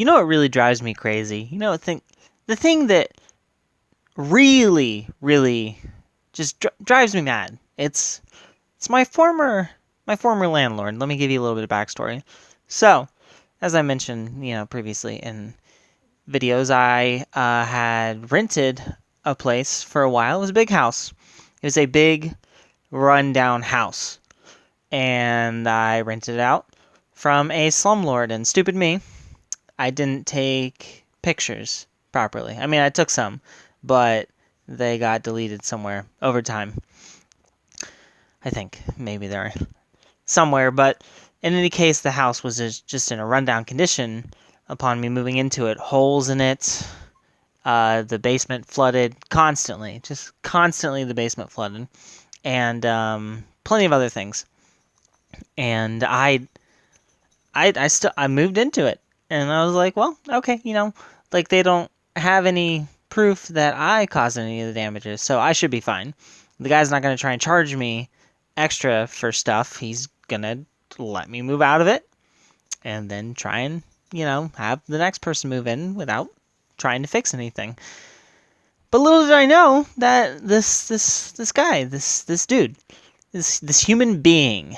You know what really drives me crazy? The thing that really, really just drives me mad. It's my former landlord. Let me give you a little bit of backstory. So, as I mentioned, previously in videos, I had rented a place for a while. It was a big house. It was a big, rundown house, and I rented it out from a slumlord. And stupid me, I didn't take pictures properly. I mean, I took some, but they got deleted somewhere over time. I think maybe they're somewhere, but in any case, the house was just in a rundown condition upon me moving into it. Holes in it, the basement flooded constantly, just constantly the basement flooded, and plenty of other things. And I moved into it, and I was like, well, okay, like they don't have any proof that I caused any of the damages, so I should be fine. The guy's not going to try and charge me extra for stuff. He's going to let me move out of it and then try and, have the next person move in without trying to fix anything. But little did I know that this guy, this dude, this human being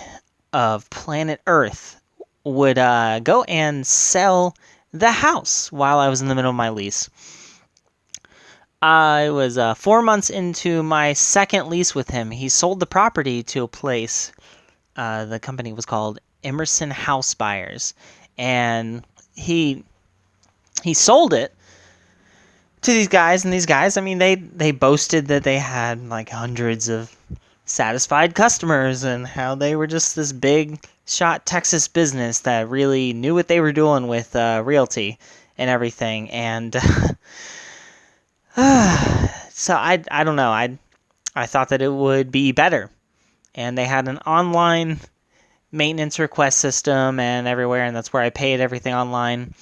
of planet Earth would go and sell the house while I was in the middle of my lease. I was 4 months into my second lease with him. He sold the property to a place. The company was called Emerson House Buyers, and he sold it to these guys. And these guys, I mean, they boasted that they had like hundreds of satisfied customers and how they were just this big shot Texas business that really knew what they were doing with realty and everything. And so I don't know. I thought that it would be better. And they had an online maintenance request system and everywhere, and that's where I paid everything online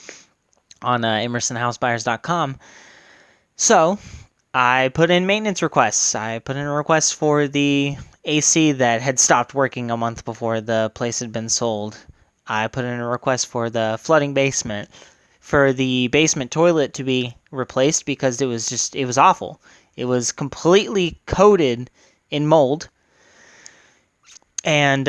on emersonhousebuyers.com. So I put in maintenance requests. I put in a request for the AC that had stopped working a month before the place had been sold. I put in a request for the flooding basement, for the basement toilet to be replaced because it was awful. It was completely coated in mold, and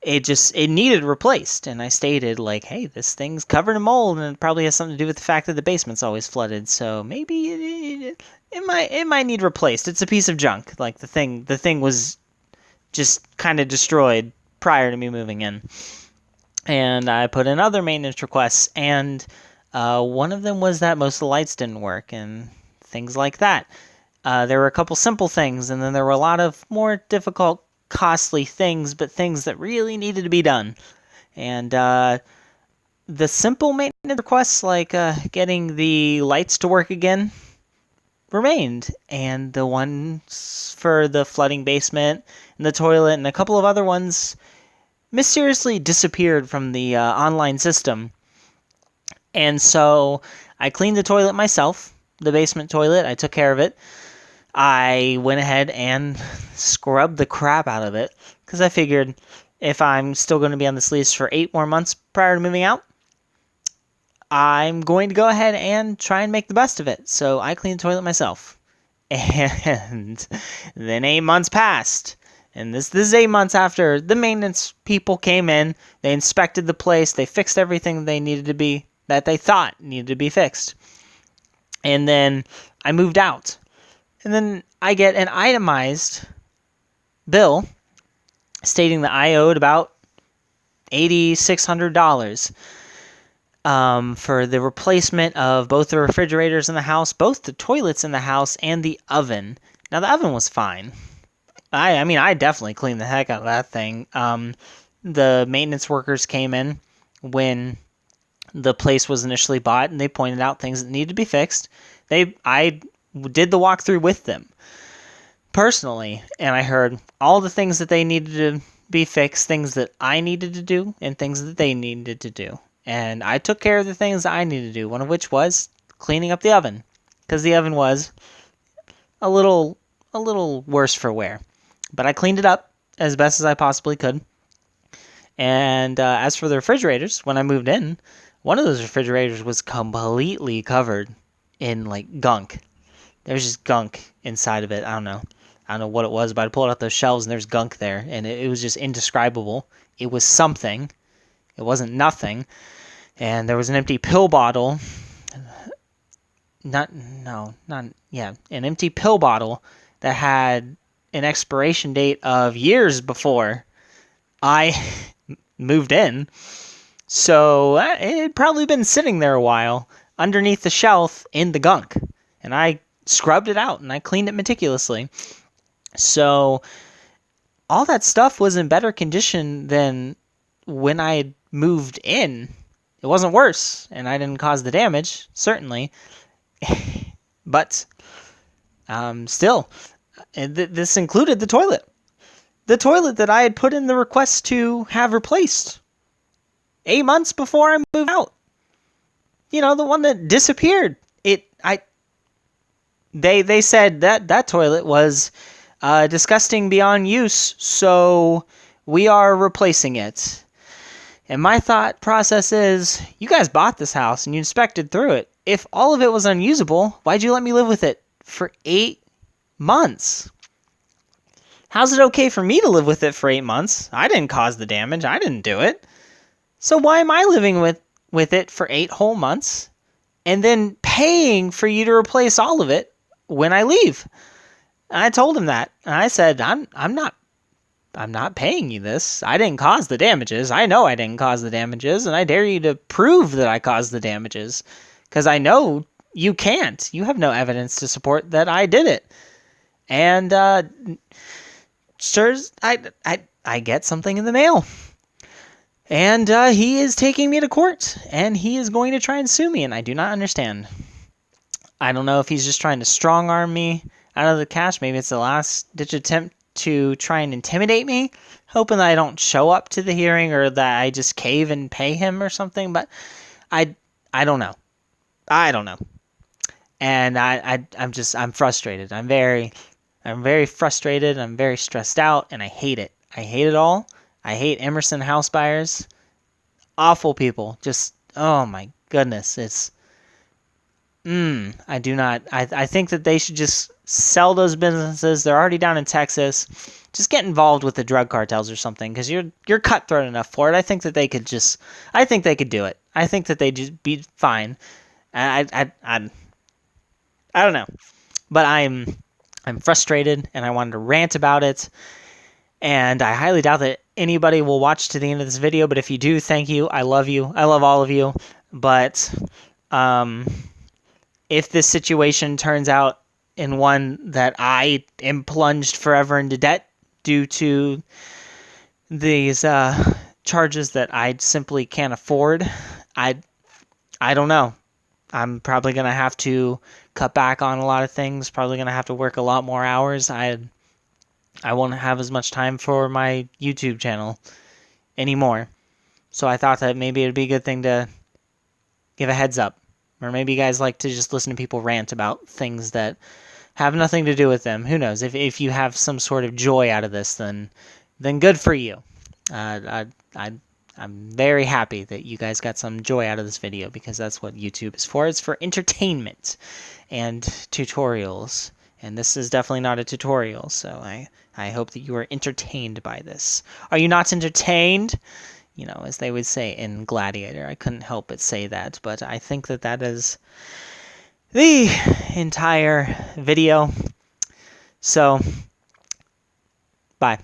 it needed replaced. And I stated, like, hey, this thing's covered in mold, and it probably has something to do with the fact that the basement's always flooded, so maybe it might need replaced. It's a piece of junk. Like, the thing was just kind of destroyed prior to me moving in. And I put in other maintenance requests, and one of them was that most of the lights didn't work and things like that. There were a couple simple things, and then there were a lot of more difficult, costly things, but things that really needed to be done. And the simple maintenance requests, like getting the lights to work again, remained. And the ones for the flooding basement and the toilet and a couple of other ones mysteriously disappeared from the online system. And so I cleaned the toilet myself, the basement toilet. I took care of it. I went ahead and scrubbed the crap out of it because I figured if I'm still going to be on this lease for 8 more months prior to moving out, I'm going to go ahead and try and make the best of it. So I cleaned the toilet myself. And then 8 months passed. And this is 8 months after the maintenance people came in. They inspected the place. They fixed everything that they thought needed to be fixed. And then I moved out. And then I get an itemized bill stating that I owed about $8,600 for the replacement of both the refrigerators in the house, both the toilets in the house, and the oven. Now, the oven was fine. I mean, I definitely cleaned the heck out of that thing. The maintenance workers came in when the place was initially bought, and they pointed out things that needed to be fixed. I did the walkthrough with them personally, and I heard all the things that they needed to be fixed, things that I needed to do, and things that they needed to do. And I took care of the things that I needed to do, one of which was cleaning up the oven, because the oven was a little worse for wear. But I cleaned it up as best as I possibly could. And as for the refrigerators, when I moved in, One of those refrigerators was completely covered in like gunk. There was just gunk inside of it. I don't know. I don't know what it was, but I pulled out those shelves and there's gunk there, and it was just indescribable. It was something. It wasn't nothing. And there was an empty pill bottle. An empty pill bottle that had an expiration date of years before I moved in. So it had probably been sitting there a while underneath the shelf in the gunk. And I scrubbed it out and I cleaned it meticulously. So all that stuff was in better condition than when I moved in. It wasn't worse, and I didn't cause the damage, certainly. But still, this included the toilet. The toilet that I had put in the request to have replaced 8 months before I moved out. You know, the one that disappeared. They said that toilet was disgusting beyond use, so we are replacing it. And my thought process is, you guys bought this house and you inspected through it. If all of it was unusable, why'd you let me live with it for 8 months? How's it okay for me to live with it for 8 months? I didn't cause the damage. I didn't do it. So why am I living with it for 8 whole months and then paying for you to replace all of it when I leave? And I told him that. And I said, I'm not paying you this. I didn't cause the damages. I know I didn't cause the damages, and I dare you to prove that I caused the damages. Because I know you can't. You have no evidence to support that I did it. And, sirs, I get something in the mail. And he is taking me to court, and he is going to try and sue me, and I do not understand. I don't know if he's just trying to strong-arm me out of the cash. Maybe it's the last-ditch attempt to try and intimidate me, hoping that I don't show up to the hearing or that I just cave and pay him or something. But I don't know. I don't know. And I'm frustrated. I'm very frustrated. I'm very stressed out, and I hate it. I hate it all. I hate Emerson house buyers. Awful people. Just, oh my goodness. It's, I do not, I think that they should just sell those businesses. They're already down in Texas. Just get involved with the drug cartels or something, because you're cutthroat enough for it. I think they could do it. I think that they'd just be fine. I don't know. But I'm frustrated, and I wanted to rant about it. And I highly doubt that anybody will watch to the end of this video, but if you do, thank you. I love you. I love all of you. But if this situation turns out in one that I am plunged forever into debt due to these charges that I simply can't afford, I don't know. I'm probably going to have to cut back on a lot of things, probably going to have to work a lot more hours. I won't have as much time for my YouTube channel anymore. So I thought that maybe it'd be a good thing to give a heads up. Or maybe you guys like to just listen to people rant about things that have nothing to do with them. Who knows? If you have some sort of joy out of this, then good for you. I'm very happy that you guys got some joy out of this video, because that's what YouTube is for. It's for entertainment and tutorials. And this is definitely not a tutorial, so I hope that you are entertained by this. Are you not entertained? You know, as they would say in Gladiator. I couldn't help but say that, but I think that is the entire video. So, bye.